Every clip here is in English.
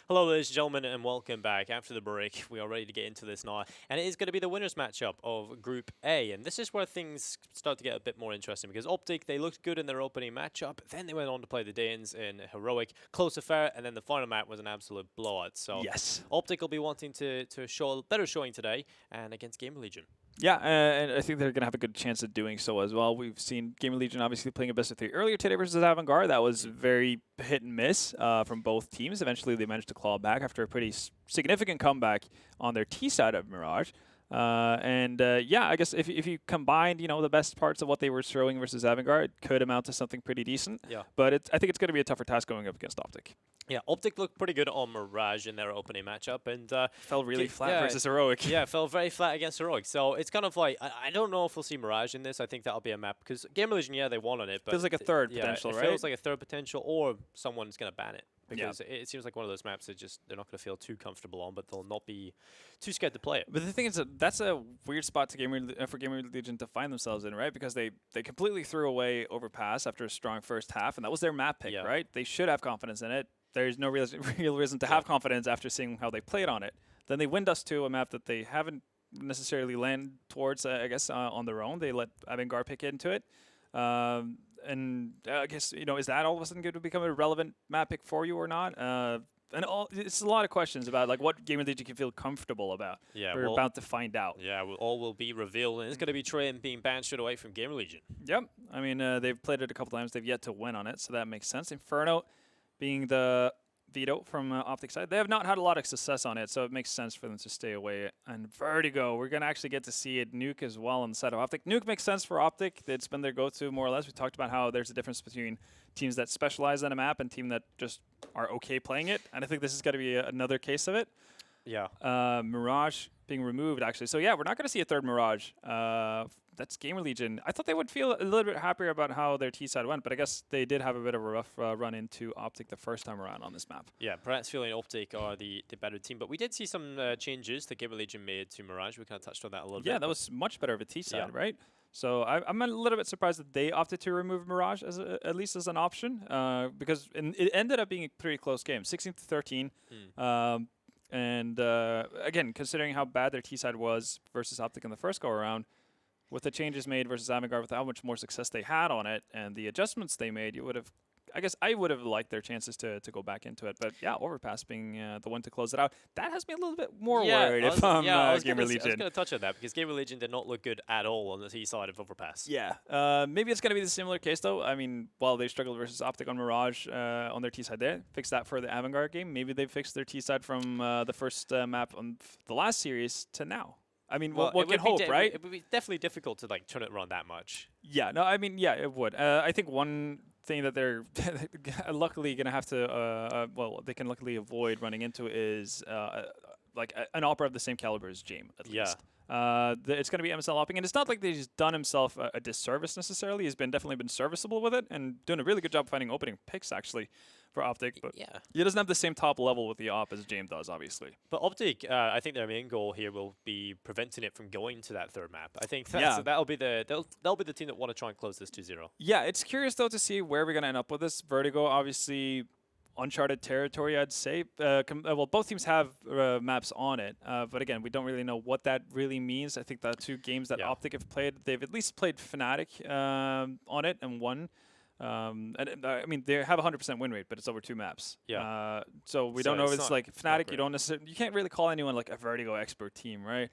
Hello, ladies and gentlemen, and welcome back. After the break, we are ready to get into this now, and it is going to be the winners matchup of Group A, and this is where things start to get a bit more interesting, because OpTic, they looked good in their opening matchup, then they went on to play the Danes in Heroic, close affair, and then the final map was an absolute blowout. So yes, OpTic will be wanting to show a better showing today, and against GamerLegion. Yeah, and I think they're going to have a good chance of doing so as well. We've seen GamerLegion obviously playing a best of 3 earlier today versus Avantgarde. That was very hit and miss from both teams. Eventually, they managed to claw back after a pretty significant comeback on their T side of Mirage. Yeah, I guess if you combined, the best parts of what they were showing versus Avantgarde, it could amount to something pretty decent. Yeah. But I think it's going to be a tougher task going up against OpTic. Yeah, OpTic looked pretty good on Mirage in their opening matchup, and fell really flat versus Heroic. Yeah, fell very flat against Heroic. So it's kind of like, I don't know if we'll see Mirage in this. I think that'll be a map, because GamerLegion, yeah, they won on it, but feels like a third potential, it right? Feels like a third potential, or someone's going to ban it, because it seems like one of those maps that they're not going to feel too comfortable on, but they'll not be too scared to play it. But the thing is, that's a weird spot to for GamerLegion to find themselves in, right? Because they completely threw away Overpass after a strong first half, and that was their map pick, right? They should have confidence in it. There's no real reason to have confidence after seeing how they played on it. Then they wind us to a map that they haven't necessarily landed towards, I guess, on their own. They let Avantgarde pick into it. And I guess, is that all of a sudden going to become a relevant map pick for you or not? It's a lot of questions about what GamerLegion can feel comfortable about. Yeah, we're about to find out. Yeah, all will be revealed, and it's going to be Train being banned straight away from GamerLegion. Yep. I mean, they've played it a couple times. They've yet to win on it, so that makes sense. Inferno being the veto from OpTic side. They have not had a lot of success on it, so it makes sense for them to stay away. And Vertigo, we're going to actually get to see it Nuke as well on the side of OpTic. Nuke makes sense for OpTic. It's been their go-to more or less. We talked about how there's a difference between teams that specialize in a map and teams that just are okay playing it. And I think this is going to be another case of it. Yeah. Mirage being removed, actually. So, yeah, we're not going to see a third Mirage. That's GamerLegion. I thought they would feel a little bit happier about how their T-side went, but I guess they did have a bit of a rough run into OpTic the first time around on this map. Yeah, perhaps feeling OpTic are the better team, but we did see some changes that GamerLegion made to Mirage. We kind of touched on that a little bit. Yeah, that was much better of a T-side, right? So I'm a little bit surprised that they opted to remove Mirage at least as an option, because it ended up being a pretty close game, 16-13. And again, considering how bad their T-side was versus OpTic in the first go-around, with the changes made versus Avantgarde, with how much more success they had on it, and the adjustments they made, I guess I would have liked their chances to go back into it. But yeah, Overpass being the one to close it out, that has me a little bit more worried if I'm GamerLegion. I was going to touch on that, because GamerLegion did not look good at all on the T side of Overpass. Yeah, maybe it's going to be the similar case though. I mean, while they struggled versus OpTic on Mirage on their T side there, fixed that for the Avantgarde game. Maybe they fixed their T side from the first map on the last series to now. I mean, well, one can hope, right? It would be definitely difficult to turn it around that much. Yeah, no, I mean, yeah, it would. I think one thing that they're luckily going to have to, they can luckily avoid running into is an opera of the same caliber as James, at least. It's going to be MSL opping, and it's not like he's done himself a disservice necessarily. He's definitely been serviceable with it and doing a really good job finding opening picks, actually, for OpTic. But he doesn't have the same top level with the op as James does, obviously. But OpTic, I think their main goal here will be preventing it from going to that third map. I think that'll be the team that want to try and close this 2-0. Yeah, it's curious though to see where we're going to end up with this. Vertigo, obviously, uncharted territory, I'd say. Well, both teams have maps on it, but again, we don't really know what that really means. I think the 2 games that OpTic have played, they've at least played Fnatic on it and won. And I mean, they have a 100% win rate, but it's over 2 maps. Yeah. So we don't know if it's like Fnatic. You can't really call anyone like a Vertigo expert team, right?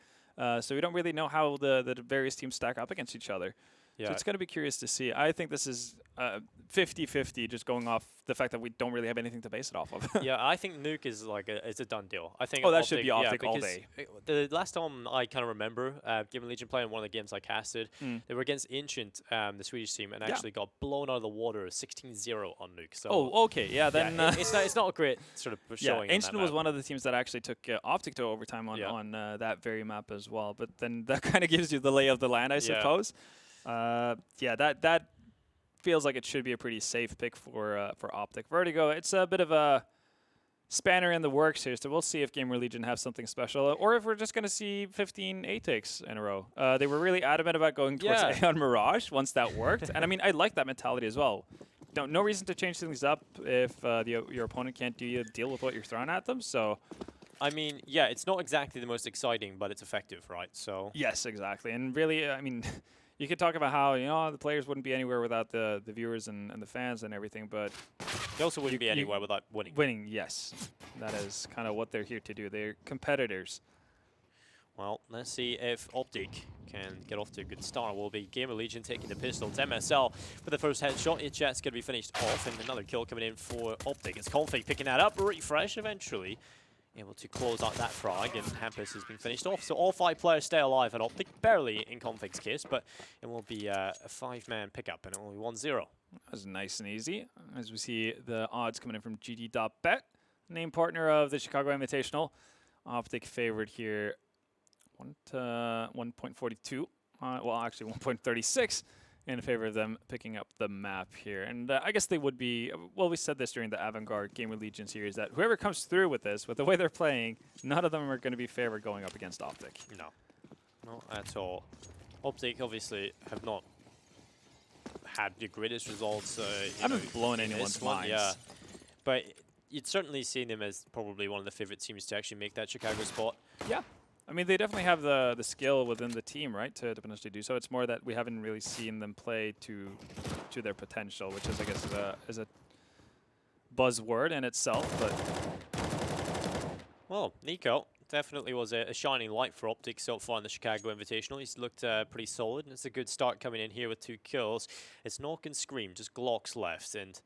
So we don't really know how the various teams stack up against each other. Yeah. So it's going to be curious to see. I think this is 50-50, just going off the fact that we don't really have anything to base it off of. Yeah, I think Nuke is it's a done deal. I think. Oh, that should be OpTic all day. The last time I kind of remember GamerLegion playing one of the games I casted, they were against Ancient, the Swedish team, and actually got blown out of the water 16-0 on Nuke. So okay, yeah, then it's not a great sort of showing. Yeah, Ancient was one of the teams that actually took OpTic to overtime on that very map as well. But then that kind of gives you the lay of the land, I suppose. That feels like it should be a pretty safe pick for OpTic. Vertigo, it's a bit of a spanner in the works here, so we'll see if GamerLegion have something special, or if we're just going to see 15 A takes in a row. They were really adamant about going towards A on Mirage once that worked, and I mean, I like that mentality as well. no reason to change things up if your opponent can't deal with what you're throwing at them. So, I mean, yeah, it's not exactly the most exciting, but it's effective, right? So yes, exactly. And really, I mean, you could talk about how the players wouldn't be anywhere without the viewers and the fans and everything, but they also wouldn't be anywhere without winning. Winning, yes, that is kind of what they're here to do. They're competitors. Well, let's see if OpTic can get off to a good start. Will be GamerLegion taking the pistol. It's MSL for the first headshot. It's going to be finished off, and another kill coming in for OpTic. It's Config picking that up. Refresh eventually. Able to close out that frag, and Hampus has been finished off. So all 5 players stay alive at OpTic. Barely in Config's case, but it will be a 5-man pickup, and it will be 1-0. That was nice and easy. As we see the odds coming in from GG.Bet, name partner of the Chicago Invitational. OpTic favored here. 1.42, well actually 1.36 in favor of them picking up the map here. And I guess they would be, well, we said this during the Avant-Garde GamerLegion series, that whoever comes through with this, with the way they're playing, none of them are going to be favored going up against OpTic. No, not at all. OpTic obviously have not had the greatest results. Haven't blown anyone's minds. Yeah, but you'd certainly seen them as probably one of the favorite teams to actually make that Chicago spot. Yeah. I mean, they definitely have the skill within the team, right, to potentially do so. It's more that we haven't really seen them play to their potential, which is, I guess, is a buzzword in itself. But well, Nico definitely was a shining light for OpTic so far in the Chicago Invitational. He's looked pretty solid, and it's a good start coming in here with 2 kills. It's Knock and Scream, just Glocks left, and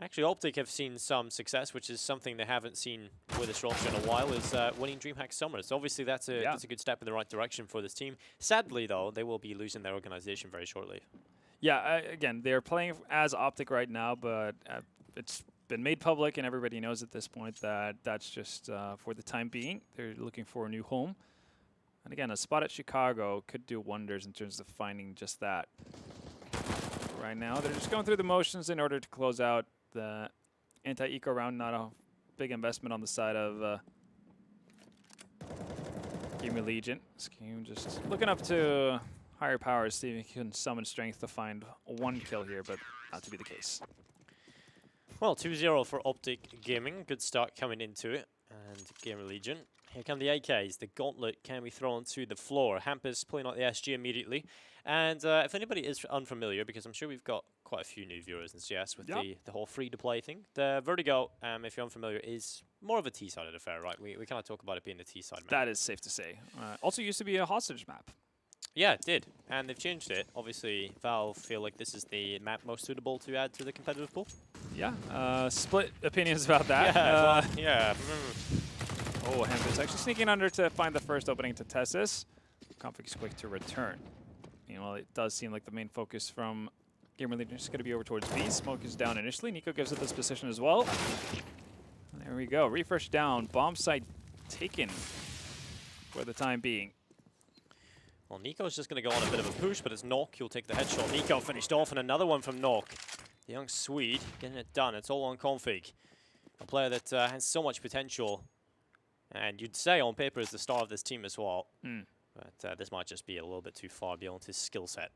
actually, OpTic have seen some success, which is something they haven't seen with this roster in a while, is winning DreamHack Summers. So obviously, that's a good step in the right direction for this team. Sadly, though, they will be losing their organization very shortly. Yeah, again, they're playing as OpTic right now, but it's been made public, and everybody knows at this point that that's just for the time being. They're looking for a new home. And again, a spot at Chicago could do wonders in terms of finding just that. Right now, they're just going through the motions in order to close out the anti-eco round. Not a big investment on the side of GamerLegion. Scheme just looking up to higher powers, see if he can summon strength to find 1 kill here, but not to be the case. Well, 2-0 for OpTic Gaming. Good start coming into it. And GamerLegion. Here come the AKs. The gauntlet can be thrown to the floor. Hampus pulling out the SG immediately. And if anybody is unfamiliar, because I'm sure we've got quite a few new viewers in CS with the whole free-to-play thing, the Vertigo, if you're unfamiliar, is more of a T-sided affair, right? We kind of talk about it being the T-side map. That is safe to say. Also used to be a hostage map. Yeah, it did. And they've changed it. Obviously, Valve feel like this is the map most suitable to add to the competitive pool. Yeah, split opinions about that. Yeah. Oh, Hampus actually sneaking under to find the first opening to test this. Config's quick to return. Meanwhile, it does seem like the main focus from GamerLegion is going to be over towards B. Smoke is down initially. Nico gives it this position as well. There we go. Refresh down. Bomb site taken for the time being. Well, Nico's just going to go on a bit of a push, but it's Knock who'll take the headshot. Nico finished off, and another one from Knock. The young Swede getting it done. It's all on Config. A player that has so much potential. And you'd say on paper is the star of this team as well. But this might just be a little bit too far beyond his skill set.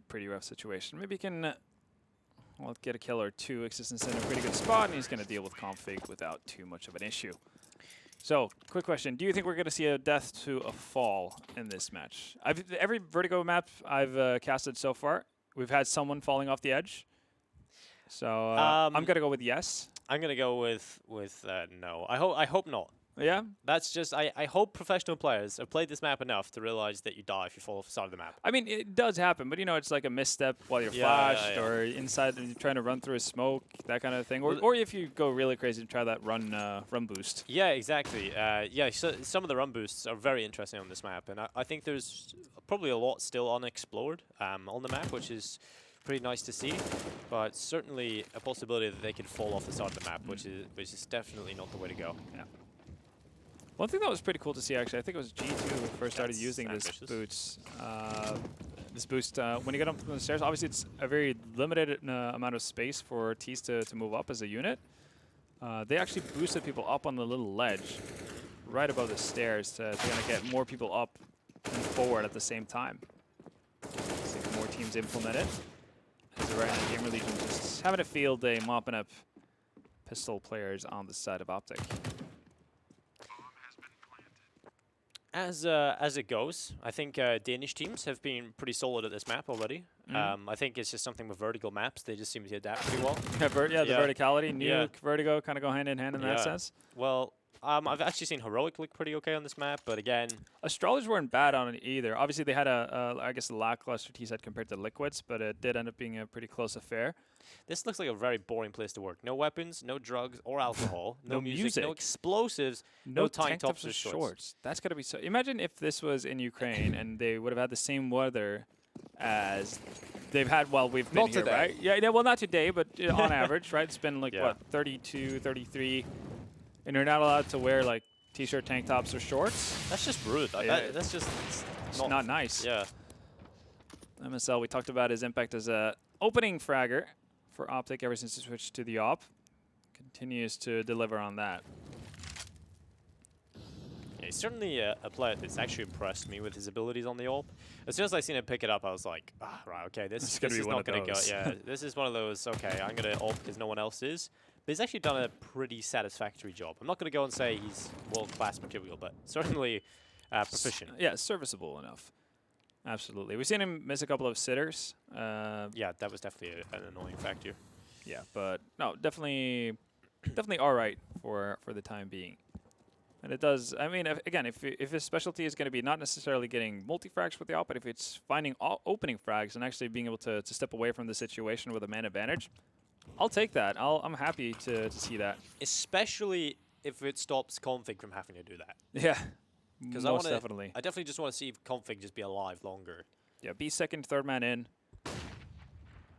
Pretty rough situation. Maybe he can get a kill or 2. Existence in a pretty good spot, and he's going to deal with Config without too much of an issue. So, quick question. Do you think we're going to see a death to a fall in this match? Every Vertigo map I've casted so far, we've had someone falling off the edge. So, I'm going to go with yes. I'm going to go with no. I hope not. Yeah? That's just, I hope professional players have played this map enough to realize that you die if you fall off the side of the map. I mean, it does happen, but it's like a misstep while you're flashed or inside and you're trying to run through a smoke, that kind of thing. Or if you go really crazy and try that run boost. Yeah, exactly. So some of the run boosts are very interesting on this map, and I think there's probably a lot still unexplored on the map, which is pretty nice to see, but certainly a possibility that they could fall off the side of the map, which is definitely not the way to go. Yeah. One thing that was pretty cool to see, actually, I think it was G2 who first started using this boost. When you get up the stairs, obviously it's a very limited amount of space for Ts to move up as a unit. They actually boosted people up on the little ledge right above the stairs to kind of get more people up and forward at the same time. See if more teams implement it. Because right now, GamerLegion just having a field day mopping up pistol players on the side of OpTic. As it goes, I think Danish teams have been pretty solid at this map already. I think it's just something with vertical maps. They just seem to adapt pretty well. The verticality, Nuke, Vertigo kind of go hand in hand in that sense. Well, I've actually seen Heroic look pretty okay on this map, but again... Astrologers weren't bad on it either. Obviously, they had I guess, a lackluster T-set compared to Liquids, but it did end up being a pretty close affair. This looks like a very boring place to work. No weapons, no drugs or alcohol, no music, no explosives, no tank tops or shorts. That's got to be so... Imagine if this was in Ukraine and they would have had the same weather as they've had while we've been here, right? Yeah, well, not today, but on average, right? It's been like, what, 32, 33... And you're not allowed to wear like t-shirt, tank tops, or shorts. That's just rude. That's just not nice. Yeah. MSL, we talked about his impact as a opening fragger for OpTic ever since he switched to the op. Continues to deliver on that. Yeah, he's certainly a player that's actually impressed me with his abilities on the AWP. As soon as I seen him pick it up, I was like, right, okay, this is not going to go. Yeah, this is one of those, okay, I'm going to AWP because no one else is. But he's actually done a pretty satisfactory job. I'm not going to go and say he's world-class material, but certainly proficient. Yeah, serviceable enough. Absolutely. We've seen him miss a couple of sitters. Yeah, that was definitely an annoying factor. Yeah, but no, definitely all right for the time being. And it does, I mean, again, if his specialty is going to be not necessarily getting multi-frags with the AWP, but if it's finding opening frags and actually being able to step away from the situation with a man advantage, I'll take that. I'm happy to see that. Especially if it stops Config from having to do that. Yeah, because definitely. I definitely just want to see Config just be alive longer. Yeah, be second, third man in.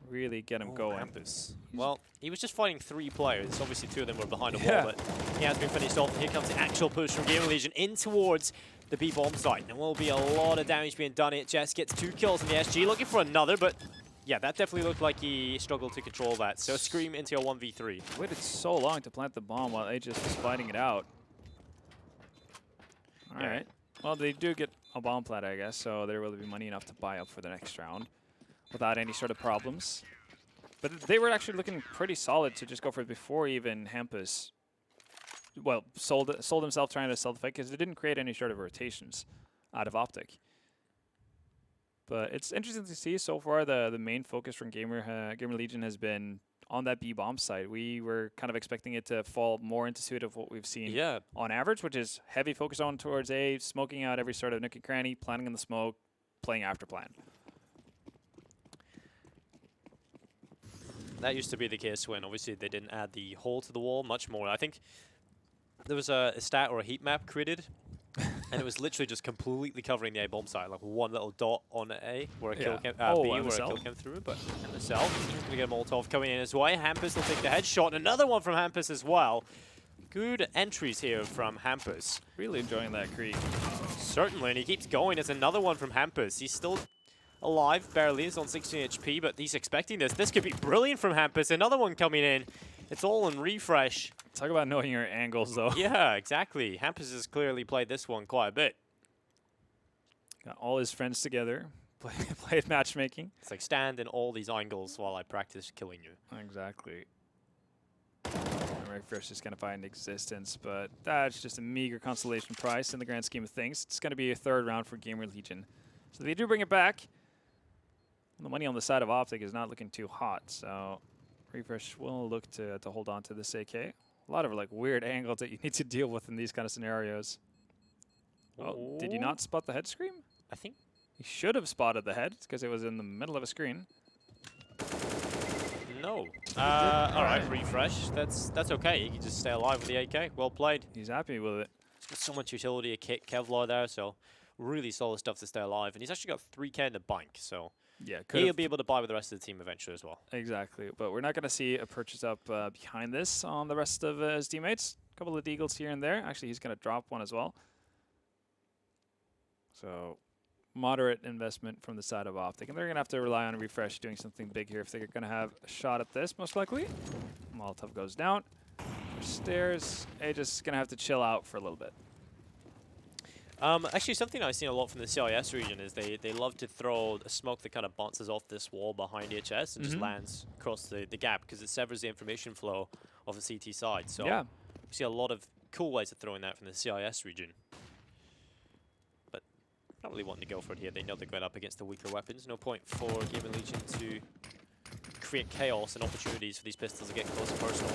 Really get him going. Hampus. Well, he was just fighting 3 players. Obviously, 2 of them were behind a wall, but he has been finished off. Here comes the actual push from GamerLegion in towards the B-bomb site. There will be a lot of damage being done. Jess gets 2 kills in the SG, looking for another, but yeah, that definitely looked like he struggled to control that. So Scream into a 1v3. Waited so long to plant the bomb while Aegis was fighting it out. All right. Well, they do get a bomb plant, I guess, so there will be money enough to buy up for the next round without any sort of problems. But they were actually looking pretty solid to just go for it before even Hampus, well, sold himself trying to sell the fight, because they didn't create any sort of rotations out of OpTic. But it's interesting to see so far the main focus from GamerLegion has been on that B-bomb side. We were kind of expecting it to fall more into suit of what we've seen on average, which is heavy focus on towards A, smoking out every sort of nook and cranny, planning in the smoke, playing after plan. That used to be the case when obviously they didn't add the hole to the wall much more. I think there was a stat or a heat map created, and it was literally just completely covering the A bomb site, like one little dot on A where a kill came, B where a kill came through. But MSL is going to get a Molotov coming in his way. Hampus will take the headshot. Another one from Hampus as well. Good entries here from Hampus. Really enjoying that creep. Certainly, and he keeps going. There's another one from Hampus. He's still alive, barely. He's on 16 HP, but he's expecting this. This could be brilliant from Hampus. Another one coming in. It's all in refresh. Talk about knowing your angles, though. Yeah, exactly. Hampus has clearly played this one quite a bit. Got all his friends together, played matchmaking. It's like stand in all these angles while I practice killing you. Exactly. Refresh is going to find existence, but that's just a meager consolation prize in the grand scheme of things. It's going to be a 3rd round for GamerLegion. So they do bring it back. The money on the side of OpTic is not looking too hot, so Refresh will look to hold on to this AK. A lot of like weird angles that you need to deal with in these kind of scenarios. Oh, did you not spot the head scream? I think you should have spotted the head because it was in the middle of a screen. No. All right, Refresh. That's okay. He can just stay alive with the AK. Well played. He's happy with it. There's so much utility, a Kevlar there, so really solid stuff to stay alive. And he's actually got 3K in the bank, so yeah, he'll be able to buy with the rest of the team eventually as well. Exactly, but we're not going to see a purchase up behind this on the rest of his teammates. A couple of deagles here and there. Actually, he's going to drop one as well. So moderate investment from the side of OpTic. And they're going to have to rely on Refresh doing something big here if they're going to have a shot at this, most likely. Molotov goes down. Stairs. Aegis is going to have to chill out for a little bit. Actually, something I've seen a lot from the CIS region is they love to throw a smoke that kind of bounces off this wall behind HS and just lands across the gap because it severs the information flow of the CT side. So yeah, we see a lot of cool ways of throwing that from the CIS region. But not really wanting to go for it here. They know they're going up against the weaker weapons. No point for GamerLegion to create chaos and opportunities for these pistols to get close and personal.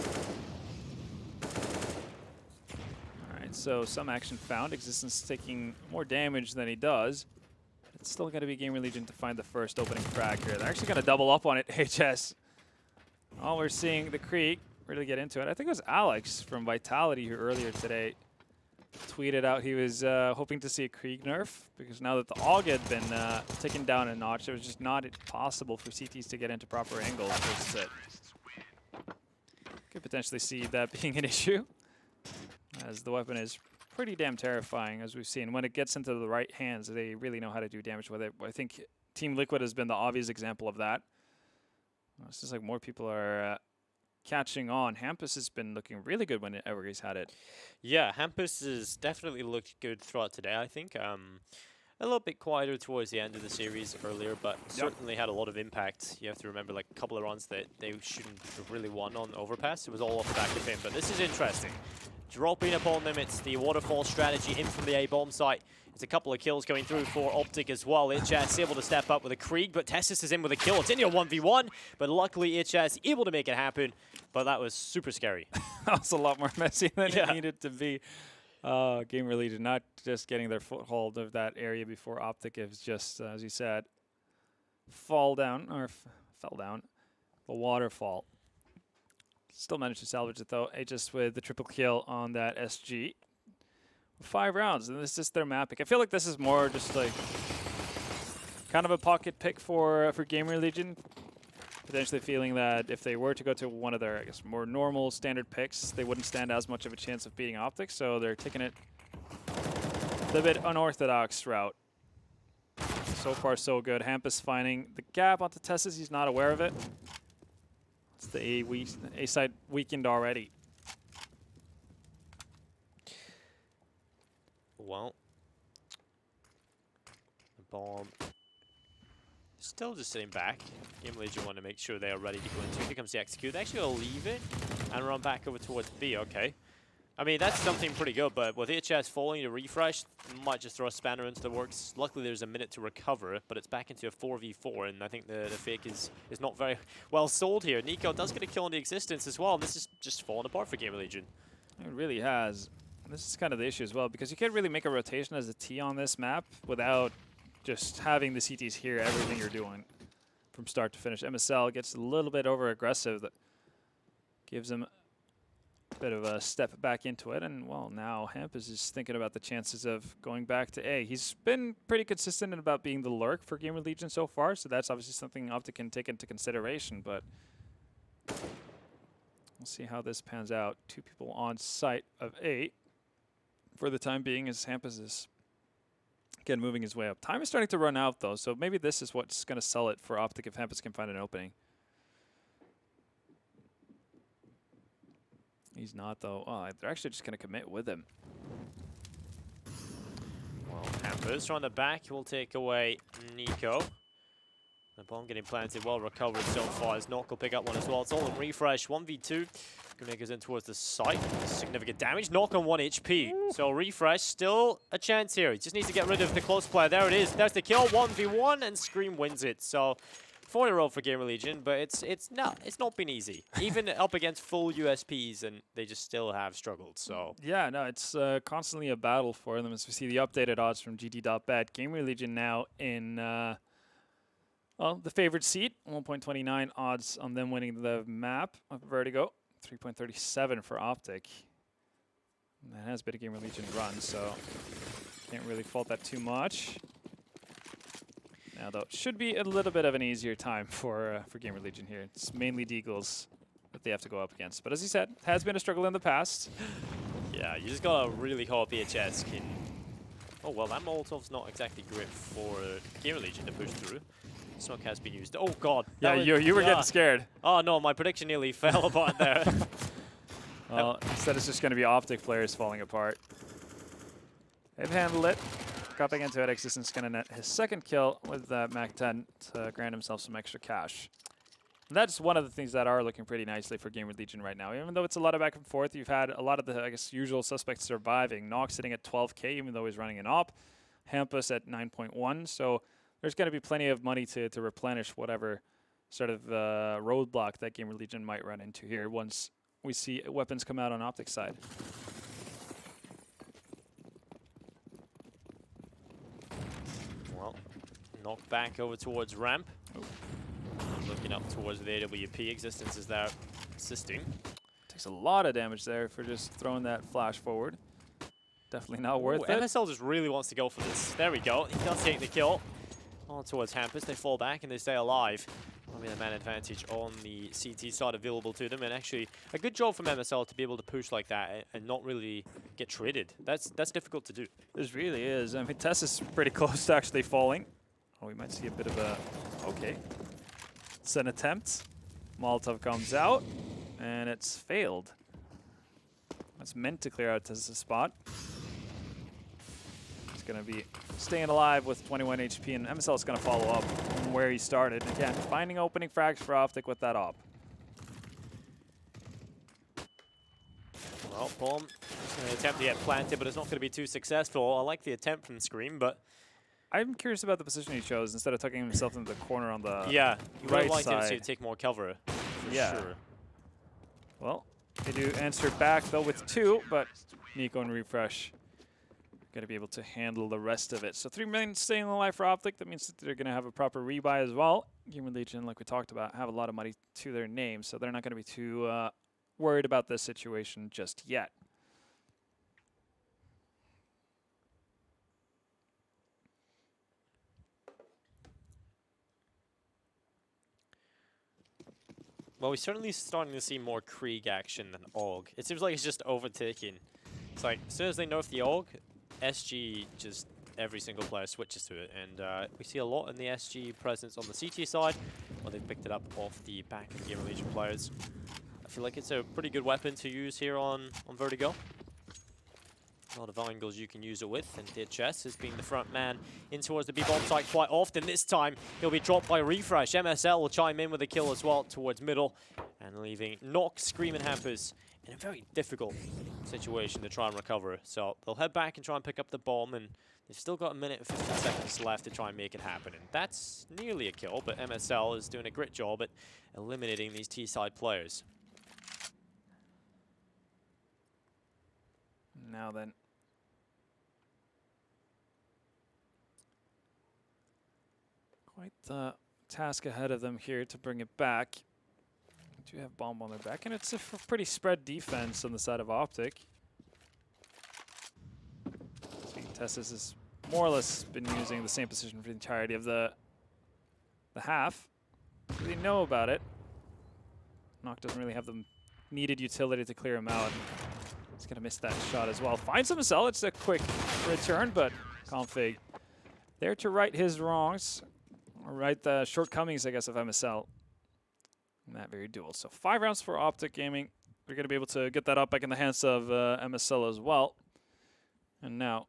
So some action found. Existence taking more damage than he does. It's still going to be GamerLegion to find the first opening frag here. They're actually going to double up on it, HS. Oh, we're seeing the Krieg really get into it. I think it was Alex from Vitality who earlier today tweeted out he was hoping to see a Krieg nerf because now that the AUG had been taken down a notch, it was just not possible for CTs to get into proper angles versus it. Could potentially see that being an issue, as the weapon is pretty damn terrifying, as we've seen. When it gets into the right hands, they really know how to do damage with it. I think Team Liquid has been the obvious example of that. It's just like more people are catching on. Hampus has been looking really good whenever he's had it. Yeah, Hampus has definitely looked good throughout today, I think. A little bit quieter towards the end of the series earlier, but certainly had a lot of impact. You have to remember, like, a couple of runs that they shouldn't have really won on Overpass. It was all off the back of him, but this is interesting. Dropping upon them, it's the waterfall strategy in from the A-bomb site. It's a couple of kills going through for OpTic as well. HS able to step up with a Krieg, but Tessus is in with a kill. It's in your 1v1, but luckily HS able to make it happen, but that was super scary. That was a lot more messy than it needed to be. GamerLegion not just getting their foothold of that area before OpTic is just, as you said, fell down the waterfall. Still managed to salvage it though. Just with the triple kill on that SG. 5 rounds, and this is just their map pick. I feel like this is more just like kind of a pocket pick for GamerLegion. Potentially feeling that if they were to go to one of their, I guess, more normal standard picks, they wouldn't stand as much of a chance of beating OpTic, so they're taking it the bit unorthodox route. So far, so good. Hampus finding the gap onto Tessus. He's not aware of it. It's the A side weakened already. Well, the bomb still just sitting back. GamerLegion want to make sure they are ready to go into it. Here comes the execute. They actually will leave it and run back over towards B. Okay. I mean, that's something pretty good, but with HS falling to refresh, might just throw a spanner into the works. Luckily, there's a minute to recover, but it's back into a 4v4, and I think the fake is not very well sold here. Nico does get a kill on the existence as well, and this is just falling apart for GamerLegion. It really has. This is kind of the issue as well, because you can't really make a rotation as a T on this map without just having the CTs hear everything you're doing from start to finish. MSL gets a little bit over-aggressive. That gives him a bit of a step back into it. And, well, now Hampus is thinking about the chances of going back to A. He's been pretty consistent about being the lurk for GamerLegion so far, so that's obviously something OpTic can take into consideration. But we'll see how this pans out. 2 people on site of A for the time being, as Hampus is again moving his way up. Time is starting to run out though, so maybe this is what's going to sell it for OpTic if Hampus can find an opening. He's not though. Oh, they're actually just going to commit with him. Well, Hampus on the back will take away Nico. The bomb getting planted, well recovered so far as Nock will pick up one as well. It's all in refresh, 1v2. Gonna goes in towards the site. Significant damage. Nock on 1 HP. Ooh. So refresh, still a chance here. He just needs to get rid of the close player. There it is. There's the kill. 1v1, and Scream wins it. So 4 in a row for GamerLegion, but it's not been easy. Even up against full USPs, and they just still have struggled. So yeah, no, it's constantly a battle for them. As we see the updated odds from GG.Bet, GamerLegion now in well, the favored seat. 1.29 odds on them winning the map of Vertigo. 3.37 for OpTic. And that has been a GamerLegion run, so can't really fault that too much. Now, though, it should be a little bit of an easier time for GamerLegion here. It's mainly Deagles that they have to go up against. But as you said, has been a struggle in the past. Yeah, you just gotta really hope HS can... Oh, well, that Molotov's not exactly great for GamerLegion to push through. Smoke has been used. Oh, God. Yeah, you were getting scared. Oh, no, my prediction nearly fell apart there. Well, instead it's just going to be OpTic players falling apart. They've handled it. Dropping into it, Existence going to net his second kill with Mac 10 to grant himself some extra cash. And that's one of the things that are looking pretty nicely for GamerLegion right now. Even though it's a lot of back and forth, you've had a lot of the, I guess, usual suspects surviving. Nox sitting at 12K, even though he's running an op. Hampus at 9.1. So there's going to be plenty of money to replenish whatever sort of roadblock that GamerLegion might run into here once we see weapons come out on OpTic side. Well, knocked back over towards ramp. Oh. Looking up towards the AWP. Existence is there assisting. Takes a lot of damage there for just throwing that flash forward. Definitely not worth it. MSL just really wants to go for this. There we go. He does take the kill. On towards Hampus. They fall back and they stay alive. Probably the man advantage on the CT side available to them. And actually, a good job from MSL to be able to push like that and not really get traded. That's difficult to do. This really is. I mean, Tess is pretty close to actually falling. Oh, we might see a bit of a... Okay. It's an attempt. Molotov comes out, and it's failed. That's meant to clear out Tess's spot. He's going to be staying alive with 21 HP, and MSL is going to follow up on where he started. Again, finding opening frags for OpTic with that op. Well, bomb is going to attempt to get planted, but it's not going to be too successful. I like the attempt from Scream, but... I'm curious about the position he chose instead of tucking himself into the corner on the yeah, you right would like side. him to take more cover, for sure. Well, they do answer back, though, with 2, but Nico and Refresh going to be able to handle the rest of it. So 3 million staying alive for OpTic. That means that they're going to have a proper rebuy as well. GamerLegion, like we talked about, have a lot of money to their name, so they're not going to be too worried about this situation just yet. Well, we're certainly starting to see more Krieg action than AUG. It seems like it's just overtaking. It's like, as soon as they nerf the AUG, SG just every single player switches to it. And we see a lot in the SG presence on the CT side. Well, they've picked it up off the back of GamerLegion players. I feel like it's a pretty good weapon to use here on Vertigo. A lot of angles you can use it with, and DHS has been the front man in towards the B-bomb site quite often. This time, he'll be dropped by Refresh. MSL will chime in with a kill as well towards middle, and leaving Nox, Scream, and Hampers in a very difficult situation to try and recover. So they'll head back and try and pick up the bomb, and they've still got a minute and 15 seconds left to try and make it happen. And that's nearly a kill, but MSL is doing a great job at eliminating these T-side players. Now then. Quite the task ahead of them here to bring it back. We do have bomb on their back, and it's a pretty spread defense on the side of OpTic. Tessus has more or less been using the same position for the entirety of the half. They know about it. Nock doesn't really have the needed utility to clear him out. He's going to miss that shot as well. Finds himself. It's a quick return, but Config there to right his wrongs. Or right the shortcomings, I guess, of MSL in that very duel. So 5 rounds for OpTic Gaming. We're going to be able to get that up back in the hands of MSL as well. And now,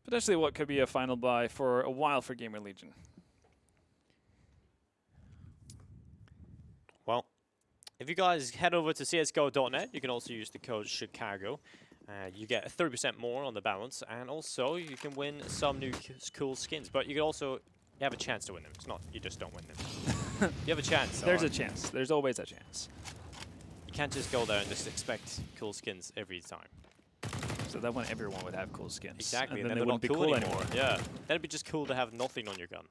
potentially what could be a final buy for a while for GamerLegion. Well, if you guys head over to csgo.net, you can also use the code Chicago. You get 30% more on the balance, and also you can win some new cool skins. But you can also have a chance to win them. It's not you just don't win them. You have a chance. There's a chance. There's always a chance. You can't just go there and just expect cool skins every time. So that one, everyone would have cool skins. Exactly, and then they they're wouldn't not be cool anymore. Yeah, that'd be just cool to have nothing on your gun.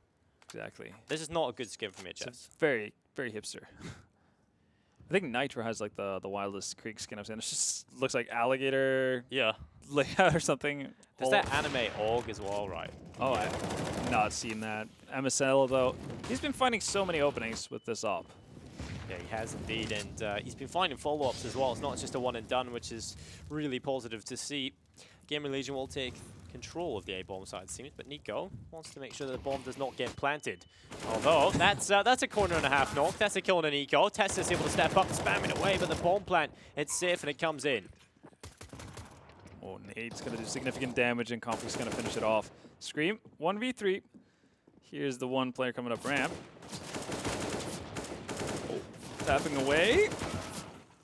Exactly. This is not a good skin from HS. It's very, very hipster. I think Nitro has like the wildest Krieg skin I've seen. It just looks like alligator layout or something. There's that anime AUG as well, right? Oh, I've not seen that. MSL, though, he's been finding so many openings with this op. Yeah, he has indeed, and he's been finding follow-ups as well. It's not just a one and done, which is really positive to see. GamerLegion will take control of the A-bomb side, it seems, but Nico wants to make sure that the bomb does not get planted. Although, that's a corner and a half knock. That's a kill on Nico. Tess is able to step up, spamming away, but the bomb plant, it's safe and it comes in. Oh, Nate's going to do significant damage, and Conflict's going to finish it off. Scream, 1v3. Here's the one player coming up ramp. Oh, tapping away.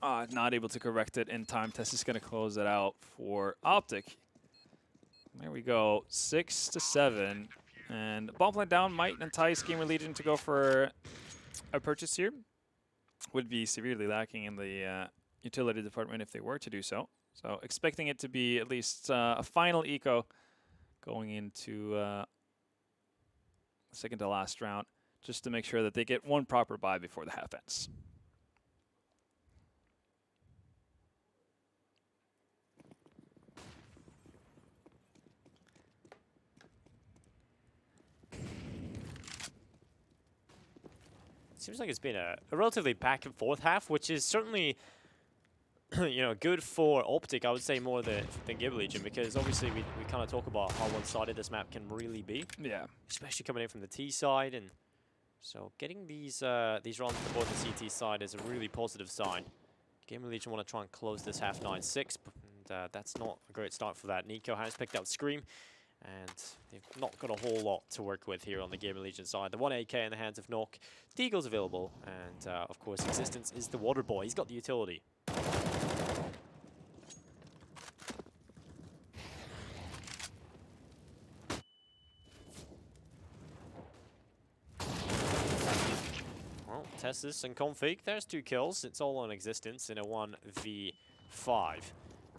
Not able to correct it in time. Tess is going to close it out for OpTic. There we go, 6-7. And bomb plant down might entice GamerLegion to go for a purchase here. Would be severely lacking in the utility department if they were to do so. So expecting it to be at least a final eco going into second to last round, just to make sure that they get one proper buy before the half ends. Seems like it's been a relatively back and forth half, which is certainly good for OpTic, I would say, more than GamerLegion, because obviously we kind of talk about how one-sided this map can really be. Yeah. Especially coming in from the T side, and so getting these runs to board the CT side is a really positive sign. GamerLegion want to try and close this half 9-6, and that's not a great start for that. Nico has picked out Scream, and they've not got a whole lot to work with here on the GamerLegion side. The 1 AK in the hands of Nock. Deagle's available, and of course Existence is the water boy. He's got the utility. Well, Tessus and Config, there's 2 kills. It's all on Existence in a 1v5.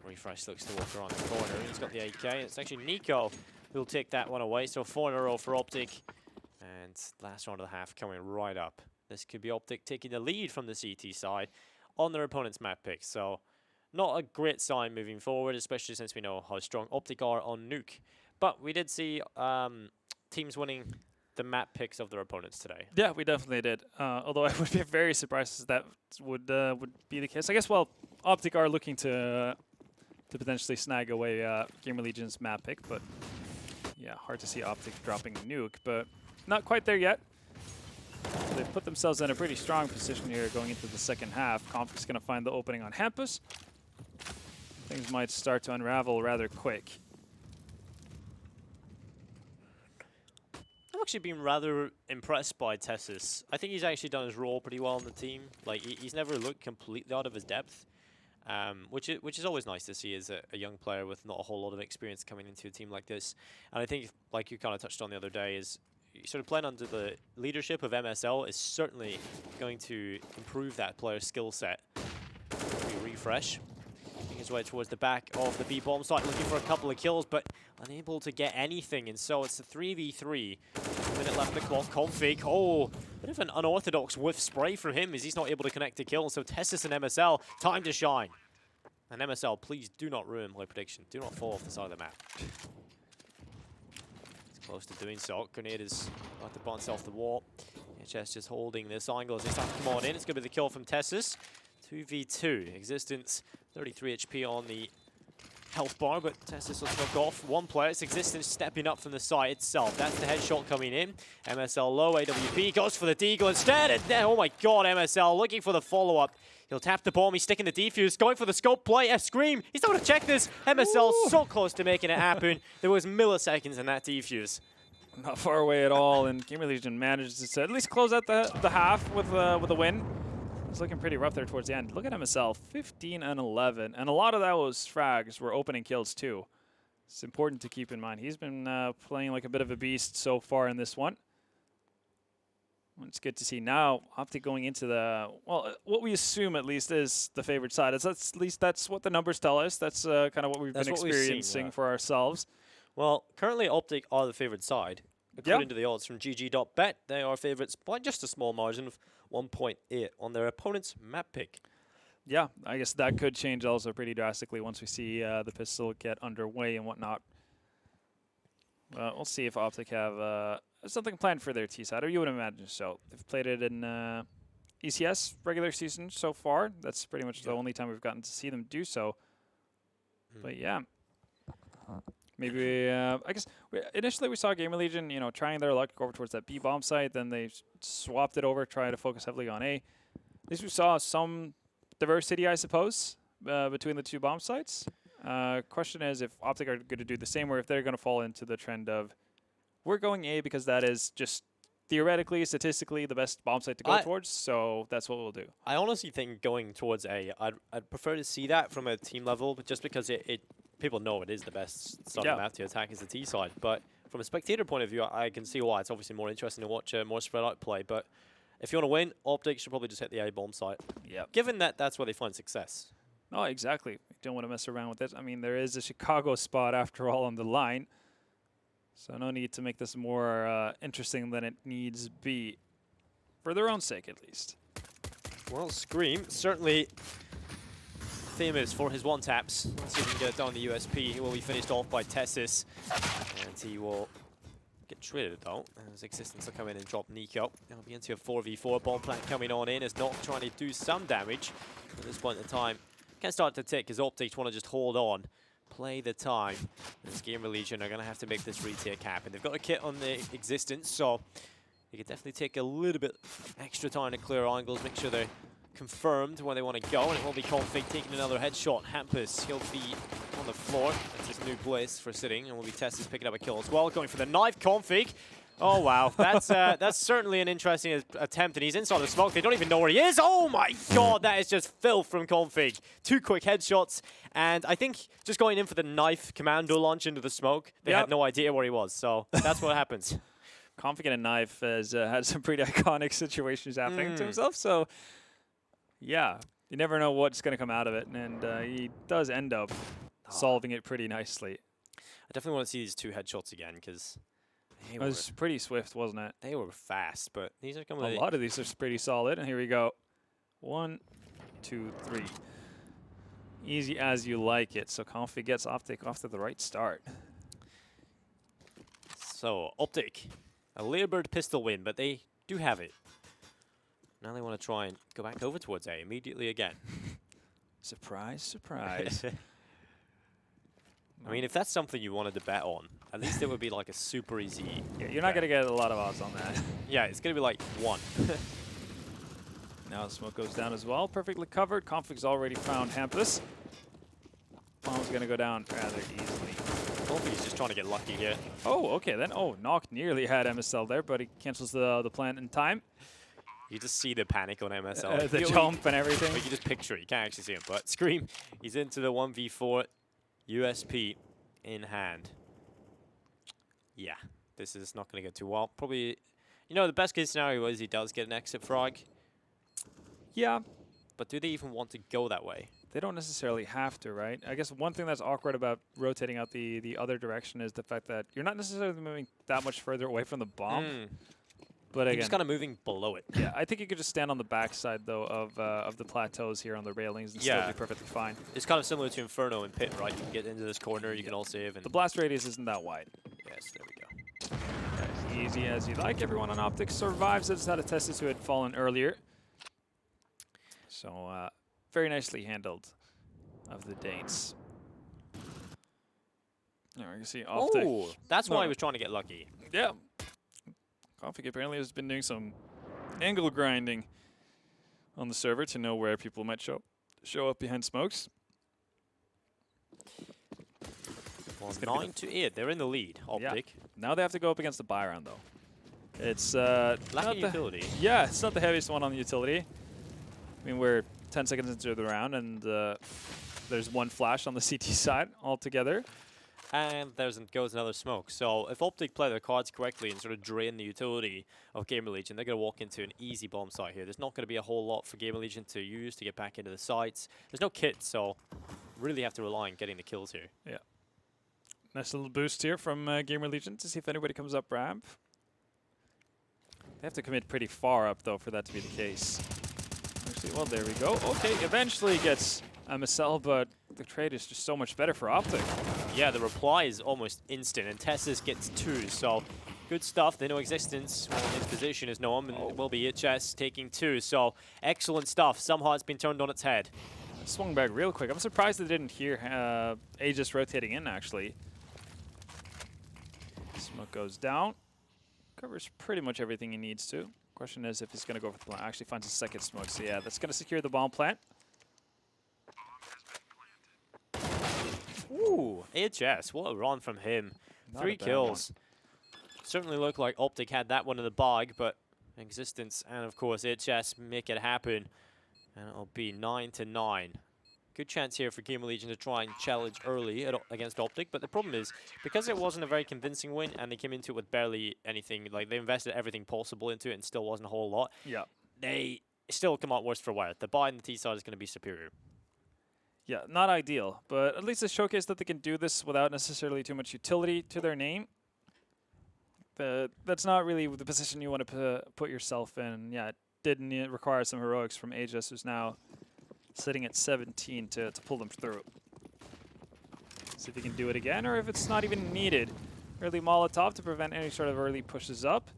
Refresh looks to walk around the corner. He's got the AK, and it's actually Nico who'll take that one away. So 4 in a row for OpTic. And last round of the half coming right up. This could be OpTic taking the lead from the CT side on their opponent's map pick. So not a great sign moving forward, especially since we know how strong OpTic are on Nuke. But we did see teams winning the map picks of their opponents today. Yeah, we definitely did. Although I would be very surprised if that would be the case. I guess, well, OpTic are looking to potentially snag away GamerLegion's map pick, but yeah, hard to see OpTic dropping Nuke, but not quite there yet. They've put themselves in a pretty strong position here going into the second half. Conflict's going to find the opening on Hampus. Things might start to unravel rather quick. I've actually been rather impressed by Tessus. I think he's actually done his role pretty well on the team. Like, he's never looked completely out of his depth. Which is always nice to see as a young player with not a whole lot of experience coming into a team like this. And I think, like you kind of touched on the other day, is sort of playing under the leadership of MSL is certainly going to improve that player's skill set. We refresh. Making his way towards the back of the B bomb site, looking for a couple of kills, but unable to get anything. And so it's a 3v3. A minute left on the clock. Config. Oh, bit of an unorthodox whiff spray from him as he's not able to connect a kill. And so Tessus and MSL, time to shine. And MSL, please do not ruin my prediction. Do not fall off the side of the map. It's close to doing so. Grenade is about to bounce off the wall. HS just holding this angle as they start to come on in. It's going to be the kill from Tessus. 2v2. Existence, 33 HP on the health bar, but Tessus will knock off one player. It's Existence stepping up from the site itself. That's the headshot coming in. MSL low, AWP goes for the deagle instead, and then, oh my god, MSL looking for the follow-up. He'll tap the bomb, he's sticking the defuse, going for the scope play, Scream. He's not going to check this. MSL so close to making it happen. There was milliseconds in that defuse. Not far away at all, and GamerLegion manages to at least close out the half with a win. It's looking pretty rough there towards the end. Look at MSL, 15 and 11, and a lot of that was frags, were opening kills too. It's important to keep in mind. He's been playing like a bit of a beast so far in this one. It's good to see now OpTic going into the, well, what we assume at least is the favored side. At least that's what the numbers tell us. That's kind of what we've been experiencing for ourselves. Well, currently OpTic are the favored side. According to the odds from GG.Bet, they are favorites by just a small margin of 1.8 on their opponent's map pick. Yeah, I guess that could change also pretty drastically once we see the pistol get underway and whatnot. We'll see if OpTic have something planned for their T side, or you would imagine so. They've played it in ECS regular season so far. That's pretty much the only time we've gotten to see them do so. But yeah. Maybe, I guess, initially we saw GamerLegion, trying their luck, go over towards that B bomb site. Then they swapped it over, trying to focus heavily on A. At least we saw some diversity, I suppose, between the two bomb sites. Question is if OpTic are going to do the same, or if they're going to fall into the trend of we're going A because that is just theoretically, statistically, the best bomb site to go towards. So that's what we'll do. I honestly think going towards A, I'd prefer to see that from a team level, but just because people know it is the best side of the map to attack is the T side. But from a spectator point of view, I can see why it's obviously more interesting to watch more spread out play. But if you want to win, OpTic should probably just hit the A bomb site. Yeah. Given that that's where they find success. No, exactly. You don't want to mess around with it. I mean, there is a Chicago spot after all on the line. So no need to make this more interesting than it needs be. For their own sake, at least. Well, Scream certainly famous for his one-taps. Let's see if he can get it down the USP. He will be finished off by Tessis. And he will get traded, though, as Existence will come in and drop Nico. It'll be into a 4v4. Bomb plant coming on in as Nock trying to do some damage. At this point in time, can start to tick as OpTic want to just hold on. Play the time. This GamerLegion are going to have to make this retier cap. And they've got a kit on the Existence, so they could definitely take a little bit extra time to clear angles, make sure they're confirmed where they want to go. And it will be Config taking another headshot. Hampus, he'll be on the floor. That's his new place for sitting. And will be Testis picking up a kill as well. Going for the knife, Config. Oh, wow. That's certainly an interesting attempt, and he's inside the smoke. They don't even know where he is. Oh, my God. That is just filth from Config. 2 quick headshots, and I think just going in for the knife commando launch into the smoke, they had no idea where he was, so that's what happens. Config and a knife has had some pretty iconic situations happening to himself, so yeah, you never know what's going to come out of it, and he does end up solving it pretty nicely. I definitely want to see these 2 headshots again, because it was pretty swift, wasn't it? They were fast, but these are coming. A lot of these are pretty solid, and here we go. 1, 2, 3. Easy as you like it. So Config gets OpTic off to the right start. So OpTic, a Leopard pistol win, but they do have it. Now they want to try and go back over towards A immediately again. Surprise, surprise. I mean, if that's something you wanted to bet on, at least it would be like a super easy. Yeah, you're not going to get a lot of odds on that. Yeah, it's going to be like 1. Now the smoke goes down as well. Perfectly covered. Config's already found Hampus. Bomb's going to go down rather easily. Config's just trying to get lucky here. Oh, okay then. Oh, Nock nearly had MSL there, but he cancels the plant in time. You just see the panic on MSL. The jump and everything. But you just picture it. You can't actually see him. But Scream, he's into the 1v4. USP in hand. Yeah, this is not going to go too well. Probably, you know, the best case scenario is he does get an exit frag. Yeah. But do they even want to go that way? They don't necessarily have to, right? I guess one thing that's awkward about rotating out the other direction is the fact that you're not necessarily moving that much further away from the bomb. But again, just kind of moving below it. Yeah, I think you could just stand on the backside, though, of the plateaus here on the railings and still be perfectly fine. It's kind of similar to Inferno and Pit, right? You can get into this corner, you can all save. And the blast radius isn't that wide. Yes, there we go. As easy as you like. Everyone on OpTic survives. I just had a Testis who had fallen earlier. So, very nicely handled of the Danes. There, you can see OpTic. Oh, that's why he was trying to get lucky. Yeah. Config apparently has been doing some angle grinding on the server to know where people might show up behind smokes. Well, 9-8. They're in the lead, OpTic. Yeah. Now they have to go up against the buy round, though. It's lack utility. Yeah, it's not the heaviest one on the utility. I mean, we're 10 seconds into the round, and there's 1 flash on the CT side altogether. And goes another smoke. So if OpTic play their cards correctly and sort of drain the utility of GamerLegion, they're going to walk into an easy bomb site here. There's not going to be a whole lot for GamerLegion to use to get back into the sites. There's no kit, so really have to rely on getting the kills here. Yeah. Nice little boost here from GamerLegion to see if anybody comes up ramp. They have to commit pretty far up, though, for that to be the case. Actually, well, there we go. Okay, eventually gets MSL, but the trade is just so much better for OpTic. Yeah, the reply is almost instant, and Tessis gets 2, so good stuff. They know Existence, well, his position is known, and it will be HS taking 2, so excellent stuff. Somehow it's been turned on its head. Swung back real quick. I'm surprised they didn't hear Aegis rotating in, actually. Smoke goes down. Covers pretty much everything he needs to. Question is if he's going to go for the plant. Actually finds a second smoke, so yeah, that's going to secure the bomb plant. Ooh, HS, what a run from him. Not 3 a bad kills. Certainly looked like OpTic had that one in the bag, but Existence and, of course, HS make it happen. And it'll be 9-9. Good chance here for GamerLegion to try and challenge early against OpTic, but the problem is, because it wasn't a very convincing win, and they came into it with barely anything, like they invested everything possible into it and still wasn't a whole lot, they still come out worse for wear. The buy in the T side is going to be superior. Yeah, not ideal, but at least it showcased that they can do this without necessarily too much utility to their name. That's not really the position you want to put yourself in. Yeah, it didn't require some heroics from Aegis, who's now sitting at 17 to pull them through. See if he can do it again, or if it's not even needed. Early Molotov to prevent any sort of early pushes up.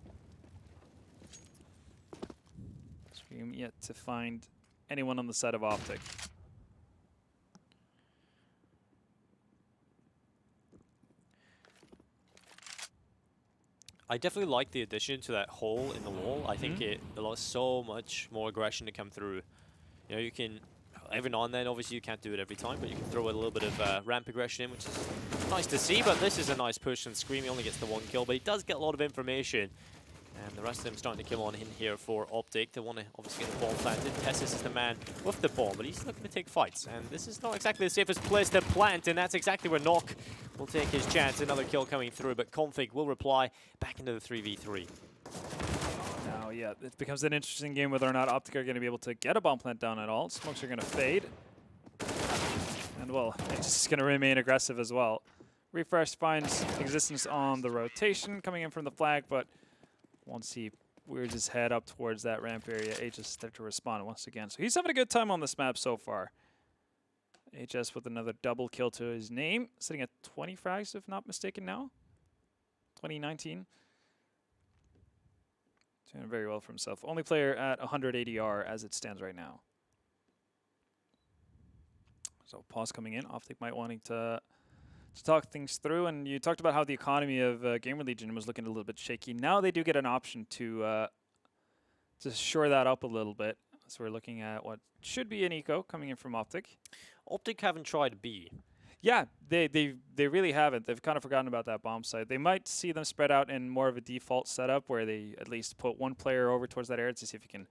Scream yet to find anyone on the side of OpTic. I definitely like the addition to that hole in the wall. I think it allows so much more aggression to come through. You know, you can, every now and then, obviously you can't do it every time, but you can throw a little bit of ramp aggression in, which is nice to see, but this is a nice push, and Scream, he only gets the 1 kill, but he does get a lot of information. And the rest of them starting to come on in here for OpTic. They want to obviously get the ball planted. Tessus is the man with the ball, but he's looking to take fights. And this is not exactly the safest place to plant, and that's exactly where Knock will take his chance. Another kill coming through, but Config will reply back into the 3v3. Now, yeah, it becomes an interesting game whether or not OpTic are going to be able to get a bomb plant down at all. Smokes are going to fade. And, well, it's just going to remain aggressive as well. Refresh finds Existence on the rotation, coming in from the flag, but once he wears his head up towards that ramp area, HS starts to respond once again. So he's having a good time on this map so far. HS with another double kill to his name, sitting at 20 frags, if not mistaken now. 2019. Doing very well for himself. Only player at 100 ADR as it stands right now. So pause coming in. OpTic might wanting to talk things through, and you talked about how the economy of GamerLegion was looking a little bit shaky. Now they do get an option to shore that up a little bit. So we're looking at what should be an eco coming in from OpTic. OpTic haven't tried B. Yeah, they really haven't. They've kind of forgotten about that bomb site. They might see them spread out in more of a default setup where they at least put one player over towards that area to see if you can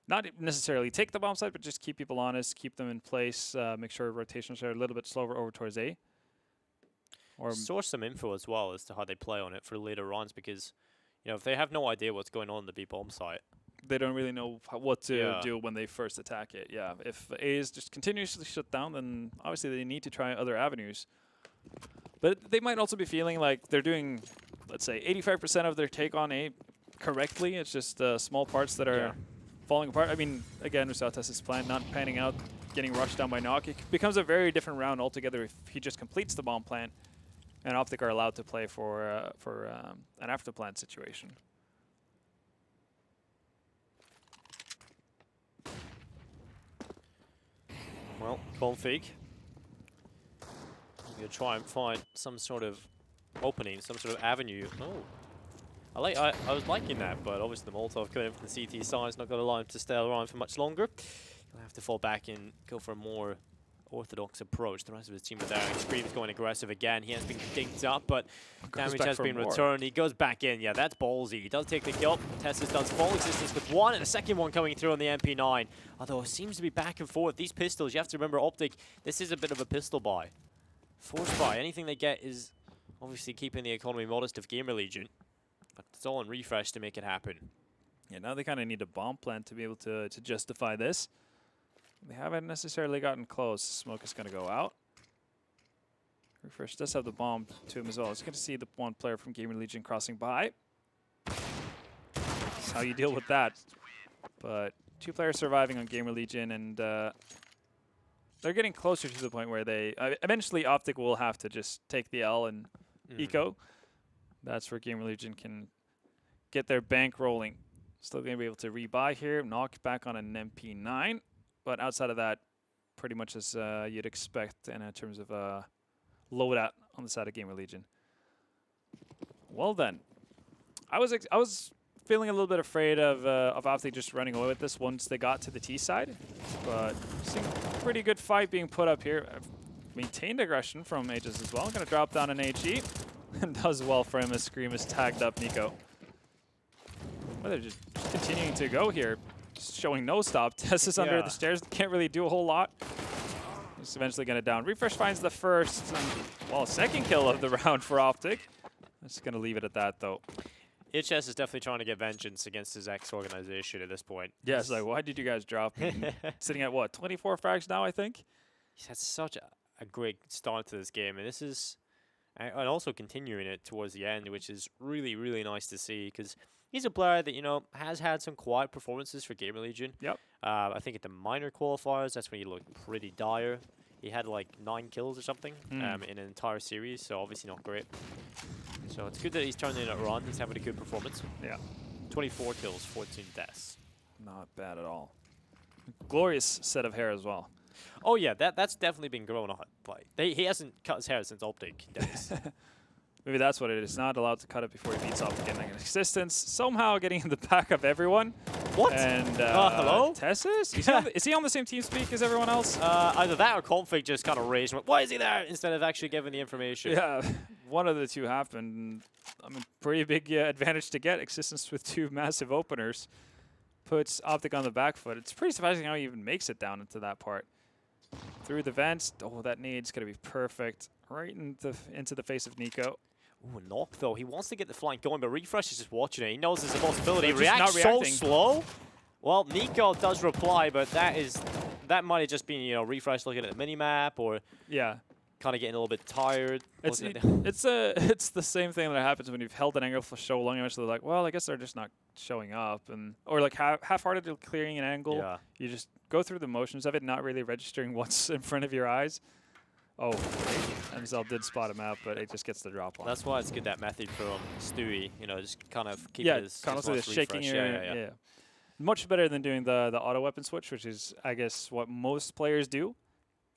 not necessarily take the bomb site, but just keep people honest, keep them in place, make sure rotations are a little bit slower over towards A. Or source some info as well as to how they play on it for later runs, because you know, if they have no idea what's going on the B bomb site, they don't really know what to do when they first attack it. Yeah, if A is just continuously shut down, then obviously they need to try other avenues. But they might also be feeling like they're doing, let's say, 85% of their take on A correctly. It's just small parts that are falling apart. I mean, again, we saw Tessus' plan not panning out, getting rushed down by Knock. It becomes a very different round altogether if he just completes the bomb plant and OpTic are allowed to play for an after plant situation. Well, Config, I'm going to try and find some sort of opening, some sort of avenue. Oh, I was liking that, but obviously the Molotov coming in from the CT side is not going to allow him to stay around for much longer. He'll have to fall back and go for a more orthodox approach. The rest of his team are there. Scream's going aggressive again. He has been dinked up, but damage has been returned. He goes back in. Yeah, that's ballsy. He does take the kill. Tessus does fall Existence with 1, and a second one coming through on the MP9. Although it seems to be back and forth. These pistols, you have to remember, OpTic, this is a bit of a pistol buy. Force buy. Anything they get is obviously keeping the economy modest of GamerLegion, but it's all on refresh to make it happen. Yeah, now they kind of need a bomb plant to be able to justify this. They haven't necessarily gotten close. Smoke is going to go out. Refresh does have the bomb to him as well. It's good to see the one player from GamerLegion crossing by. That's how you deal with that. But 2 players surviving on GamerLegion, and they're getting closer to the point where they eventually OpTic will have to just take the L and eco. That's where GamerLegion can get their bank rolling. Still going to be able to rebuy here. Knock back on an MP9. But outside of that, pretty much as you'd expect in terms of loadout on the side of GamerLegion. Well then, I was feeling a little bit afraid of OpTic just running away with this once they got to the T side, but seeing a pretty good fight being put up here. maintained aggression from Aegis as well. Going to drop down an HE. And does well for him as Scream has tagged up Nico. Well, they're just continuing to go here. Just showing no stop. Tess is under the stairs. Can't really do a whole lot. He's eventually going to down. Refresh finds the first, well, second kill of the round for OpTic. I'm just going to leave it at that, though. HS is definitely trying to get vengeance against his ex-organization at this point. Yeah, it's like, why did you guys drop? Sitting at, what, 24 frags now, I think? He's had such a great start to this game, and this is... And also continuing it towards the end, which is really, really nice to see, because he's a player that, you know, has had some quiet performances for GamerLegion. Yep. I think at the minor qualifiers, that's when he looked pretty dire. He had like 9 kills or something in an entire series, so obviously not great. So it's good that he's turning it around. He's having a good performance. Yeah. 24 kills, 14 deaths. Not bad at all. Glorious set of hair as well. Oh yeah, that's definitely been grown on. Like he hasn't cut his hair since OpTic days. Maybe that's what it is. Not allowed to cut it before he beats OpTic getting an existence. Somehow getting in the back of everyone. What? And hello? Tessus? Is he on the same team speak as everyone else? Either that or Config just kind of raged. Why is he there? Instead of actually giving the information. Yeah, one of the two happened. I mean, pretty big advantage to get. Existence with 2 massive openers. Puts OpTic on the back foot. It's pretty surprising how he even makes it down into that part. Through the vents. Oh, that nade's going to be perfect. Right into the face of Nico. Ooh, knock though. He wants to get the flank going, but Refresh is just watching it. He knows there's a possibility. He Just reacts so slow. Well, Nico does reply, but that might have just been, you know, Refresh looking at the minimap or kind of getting a little bit tired. It's the same thing that happens when you've held an angle for so long. Eventually, they're like, well, I guess they're just not showing up, or like half-heartedly clearing an angle. Yeah. You just go through the motions of it, not really registering what's in front of your eyes. Oh, MZL did spot him out, but it just gets the drop on. That's why it's good, that method from Stewie. You know, just kind of keep his constantly shaking your yeah. Much better than doing the auto weapon switch, which is, I guess, what most players do.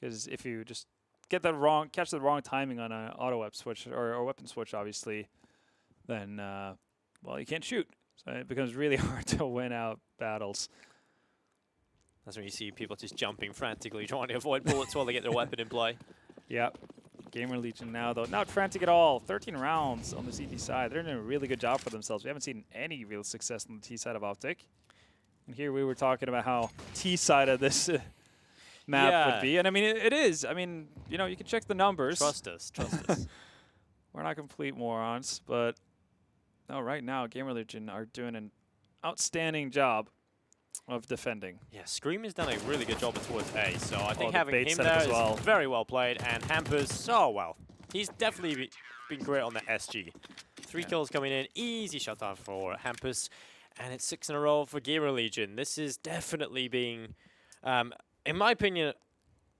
Because if you just catch the wrong timing on an auto weapon switch or weapon switch, obviously, then well, you can't shoot. So it becomes really hard to win out battles. That's when you see people just jumping frantically, trying to avoid bullets while they get their weapon in play. Yep. GamerLegion now, though, not frantic at all. 13 rounds on the CT side. They're doing a really good job for themselves. We haven't seen any real success on the T side of OpTic. And here we were talking about how T side of this map would be. And I mean, it is. I mean, you know, you can check the numbers. Trust us. Trust us. We're not complete morons, but no, right now, GamerLegion are doing an outstanding job of defending. Yeah, Scream has done a really good job towards A, so I think having him there is very well played, and Hampers so well. He's definitely been great on the SG. 3 kills coming in, easy shutdown for Hampers, and it's 6 in a row for GamerLegion. This is definitely being, in my opinion,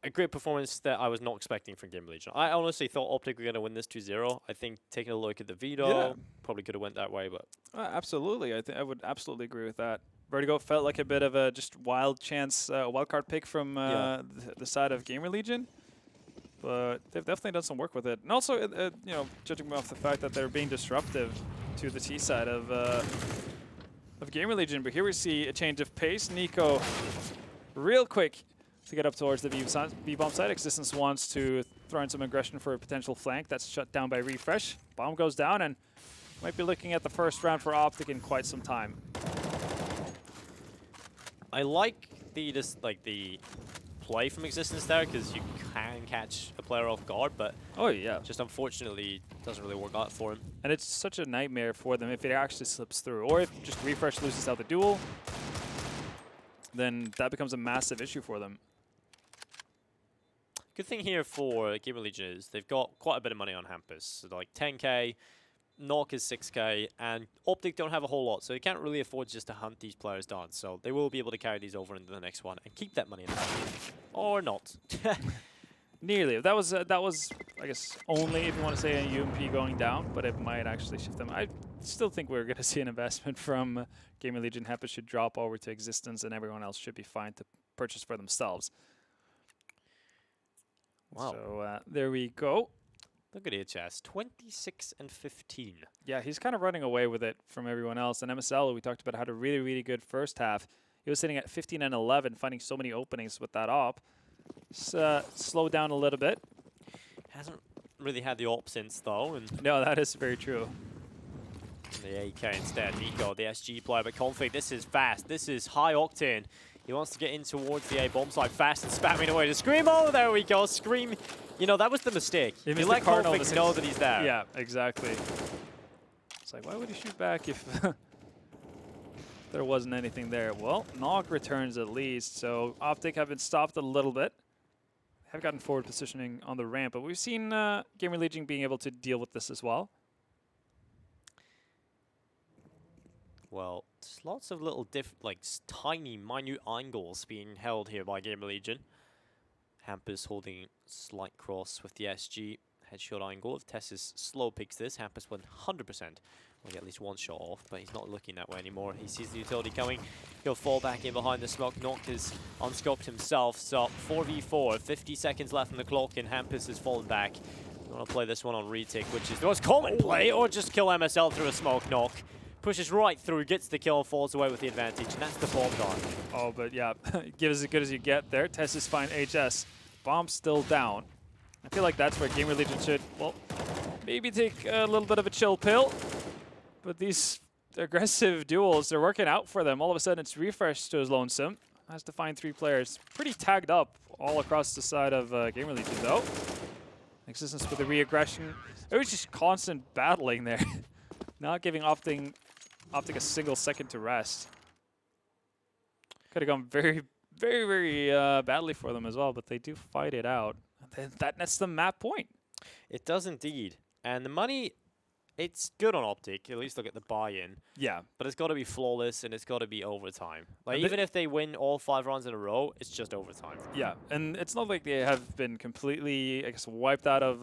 a great performance that I was not expecting from GamerLegion. I honestly thought OpTic were going to win this 2-0. I think taking a look at the veto, probably could have went that way, but absolutely, I would absolutely agree with that. Vertigo felt like a bit of a just wild chance, wild card pick from the side of GamerLegion, but they've definitely done some work with it. And also, you know, judging off the fact that they're being disruptive to the T side of GamerLegion. But here we see a change of pace. Nico, real quick to get up towards the B-bomb side. Existence wants to throw in some aggression for a potential flank. That's shut down by Refresh. Bomb goes down, and might be looking at the first round for OpTic in quite some time. I like the play from Existence there, because you can catch a player off guard, but just unfortunately doesn't really work out for him. And it's such a nightmare for them if it actually slips through, or if just Refresh loses out the duel, then that becomes a massive issue for them. Good thing here for GamerLegion is they've got quite a bit of money on Hampus, so like 10k. Knock is 6k, and OpTic don't have a whole lot, so they can't really afford just to hunt these players down. So they will be able to carry these over into the next one and keep that money in the bank. Or not. Nearly. That was I guess, only if you want to say a UMP going down, but it might actually shift them. I still think we're going to see an investment from GamerLegion. Hampus should drop over to Existence, and everyone else should be fine to purchase for themselves. Wow. So there we go. Look at HS, 26 and 15. Yeah, he's kind of running away with it from everyone else. And MSL, we talked about, had a really, really good first half. He was sitting at 15 and 11, finding so many openings with that op. Slowed down a little bit. Hasn't really had the op since, though. And no, that is very true. the AK instead. Nico, the SG player, but Config, this is fast. This is high octane. He wants to get in towards the A bomb side fast and spamming away to Scream. Oh, there we go. Scream. You know, that was the mistake. You let Config know that he's there. Yeah, exactly. It's like, why would he shoot back if there wasn't anything there? Well, Nog returns at least, so OpTic have been stopped a little bit. Have gotten forward positioning on the ramp, but we've seen GamerLegion being able to deal with this as well. Well, lots of little tiny, minute angles being held here by GamerLegion. Hampus holding slight cross with the SG headshot angle. If Tessus slow picks this, Hampus 100% will get at least one shot off, but he's not looking that way anymore. He sees the utility coming. He'll fall back in behind the smoke. Nock is unscoped himself, so 4v4, 50 seconds left on the clock, and Hampus has fallen back. You want to play this one on retake, which is the most common play, or just kill MSL through a smoke. Nock pushes right through, gets the kill, falls away with the advantage, and that's the bomb done. Oh, but yeah, give as good as you get there. Tessus fine HS. Bomb still down. I feel like that's where GamerLegion should, well, maybe take a little bit of a chill pill. But these aggressive duels, they're working out for them. All of a sudden, it's Refresh to his lonesome. Has to find 3 players. Pretty tagged up all across the side of GamerLegion, though. Existence with the re-aggression. It was just constant battling there. Not giving OpTic a single second to rest. Could have gone very, very, very badly for them as well, but they do fight it out. That nets the map point. It does indeed. And the money, it's good on OpTic. At least they'll get the buy-in. Yeah. But it's got to be flawless, and it's got to be overtime. Like, even if they win all 5 rounds in a row, it's just overtime. Yeah, and it's not like they have been completely, I guess, wiped out of,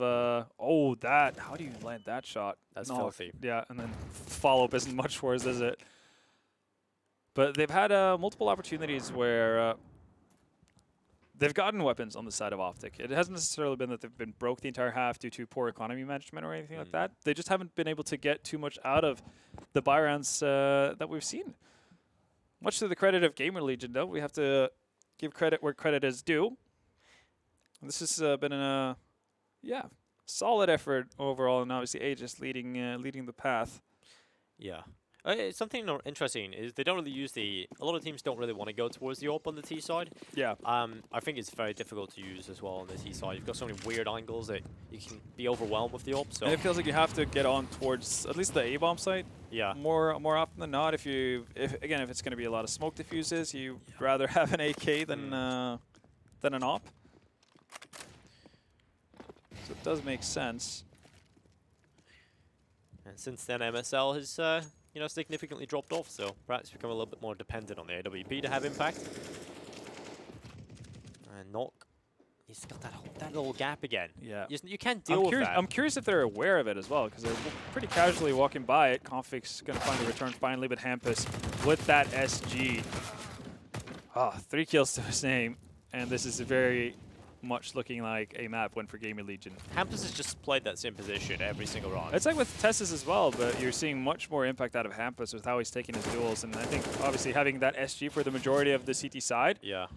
oh, that, how do you land that shot? That's filthy. Yeah, and then follow-up isn't much worse, is it? But they've had multiple opportunities where they've gotten weapons on the side of OpTic. It hasn't necessarily been that they've been broke the entire half due to poor economy management or anything like that. They just haven't been able to get too much out of the buy rounds that we've seen. Much to the credit of GamerLegion, though, we have to give credit where credit is due. This has been a solid effort overall, and obviously Aegis leading the path. Yeah. Something interesting is they don't really use a lot of teams don't really want to go towards the AWP on the T side. Yeah. I think it's very difficult to use as well on the T side. You've got so many weird angles that you can be overwhelmed with the AWP. So and it feels like you have to get on towards at least the A-bomb site. Yeah. More often than not, if it's going to be a lot of smoke diffuses, you'd rather have an AK than an AWP. So it does make sense. And since then, MSL has significantly dropped off, so perhaps become a little bit more dependent on the AWP to have impact. And Nock, he's got that little gap again. Yeah. You can't deal with that. I'm curious if they're aware of it as well, because they're pretty casually walking by it. Config's going to find the return finally, but Hampus with that SG. 3 kills to his name, and this is very much looking like a map win for GamerLegion. Hampus has just played that same position every single round. It's like with Tessus as well, but you're seeing much more impact out of Hampus with how he's taking his duels, and I think obviously having that SG for the majority of the CT side, yeah,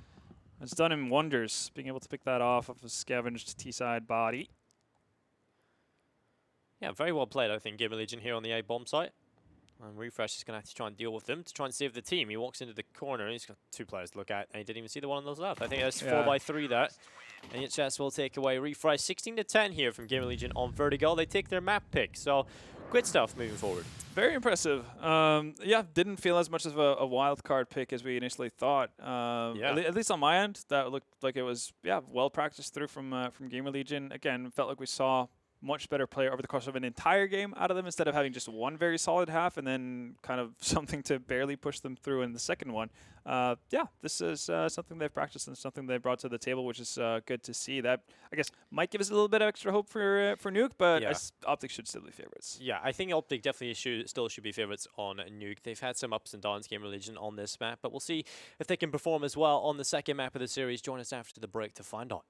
it's done him wonders, being able to pick that off of a scavenged T-side body. Yeah, very well played, I think, GamerLegion here on the A-bomb site. And Refresh is going to have to try and deal with them to try and save the team. He walks into the corner, and he's got 2 players to look at, and he didn't even see the one on those left. I think that's 4x3 there. And HS will take away Refresh. 16-10 here from GamerLegion on Vertigo. They take their map pick, so good stuff moving forward. Very impressive. Yeah, didn't feel as much of a wild card pick as we initially thought. At least on my end, that looked like it was well practiced through from GamerLegion. Again, felt like we saw much better play over the course of an entire game out of them instead of having just one very solid half and then kind of something to barely push them through in the second one. This is something they've practiced and something they brought to the table, which is good to see. That, I guess, might give us a little bit of extra hope for Nuke, but OpTic should still be favorites. Yeah, I think OpTic definitely still should be favorites on Nuke. They've had some ups and downs, GamerLegion, on this map, but we'll see if they can perform as well on the second map of the series. Join us after the break to find out.